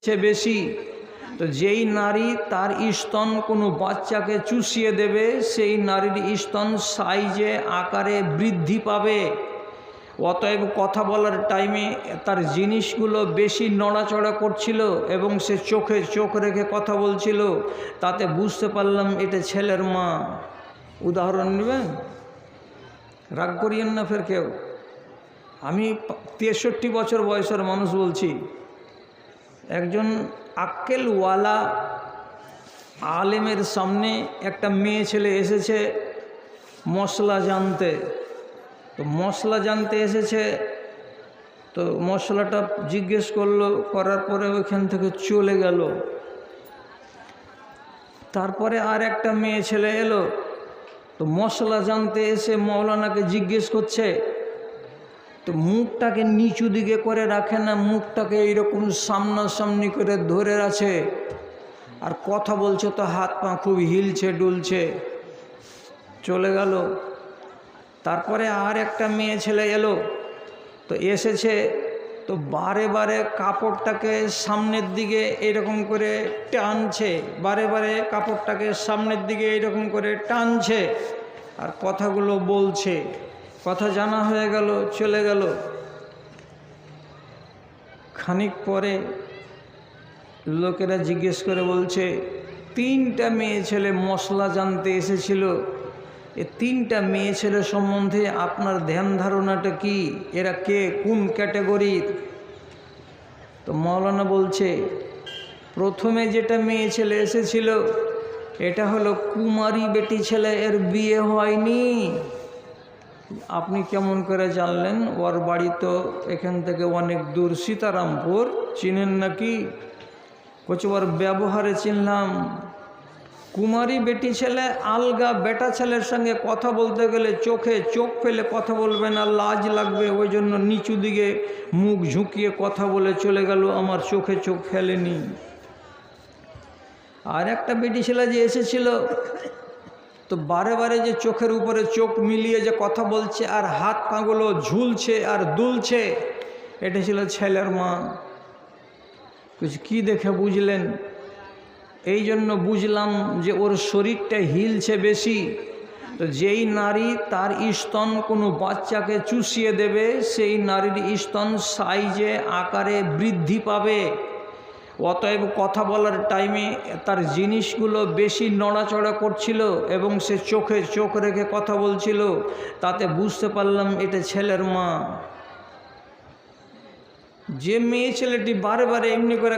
সে বেশি। তো যেই নারী তার স্তন কোনো বাচ্চাকে চুষিয়ে দেবে সেই নারীর স্তন সাইজে আকারে বৃদ্ধি পাবে। অতএব কথা বলার টাইমে তার জিনিসগুলো বেশি নড়াচড়া করছিল এবং সে চোখে চোখ রেখে কথা বলছিল। তাতে বুঝতে পারলাম এটা ছেলের মা। উদাহরণ নেবেন, রাগ করিয়েন না ফের কেউ। আমি 63 বছর বয়সের মানুষ বলছি। একজন আক্কেলওয়ালা আলেমের সামনে একটা মেয়ে ছেলে এসেছে মশলা জানতে। তো মশলা জানতে এসেছে, তো মশলাটা জিজ্ঞেস করলো, করার পরে ওইখান থেকে চলে গেল। তারপরে আর একটা মেয়ে ছেলে এলো, তো মশলা জানতে এসে মৌলানাকে জিজ্ঞেস করছে। তো মুখটাকে নিচু দিকে করে রাখে না, মুখটাকে এইরকম সামনাসামনি করে ধরে আছে, আর কথা বলছে তো হাত পা খুব হিলছে ডুলছে। চলে গেল। তারপরে আর একটা মেয়ে ছেলে এলো, তো এসেছে, তো বারে বারে কাপড়টাকে সামনের দিকে এরকম করে টানছে, বারে বারে কাপড়টাকে সামনের দিকে এরকম করে টানছে আর কথাগুলো বলছে। কথা জানা হয়ে গেল, চলে গেল। খানিক পরে লোকেরা জিজ্ঞেস করে বলছে, 3টা মেয়ে ছেলে মশলা জানতে এসেছিল, এই 3টা মেয়ে ছেলে সম্বন্ধে আপনার ধ্যান ধারণাটা কি? এরা কে, কোন ক্যাটাগরির? তো মৌলানা বলছে, প্রথমে যেটা মেয়ে ছেলে এসেছিল এটা হলো কুমারী বেটি ছেলে, এর বিয়ে হয়নি। আপনি কেমন করে জানলেন? ওর বাড়ি তো এখান থেকে অনেক দূর, সীতারামপুর। চিনেন নাকি? বলছে ওর ব্যবহারে চিনলাম। কুমারী বেটি ছেলে আলগা বেটা ছেলের সঙ্গে কথা বলতে গেলে চোখে চোখ ফেলে কথা বলবে না, লাজ লাগবে, ওই জন্য নিচু দিকে মুখ ঝুঁকিয়ে কথা বলে চলে গেল, আমার চোখে চোখ ফেলেনি। আর একটা বেটি ছেলে যে এসেছিল, তো বারে বারে যে চোখের উপরে চোখ মিলিয়ে যে কথা বলছে আর হাত পাগুলো ঝুলছে আর দুলছে, এটা ছিল ছেলের মা। কি দেখে বুঝলেন? এই জন্য বুঝলাম যে ওর শরীরটা হিলছে বেশি। তো যেই নারী তার স্তন কোনো বাচ্চাকে চুষিয়ে দেবে সেই নারীর স্তন সাইজে আকারে বৃদ্ধি পাবে। অতএব কথা বলার টাইমে তার জিনিসগুলো বেশি নড়াচড়া করছিল এবং সে চোখে চোখ রেখে কথা বলছিল। তাতে বুঝতে পারলাম এটা ছেলের মা। যে মেয়ে ছেলেটি বারে বারে এমনি করে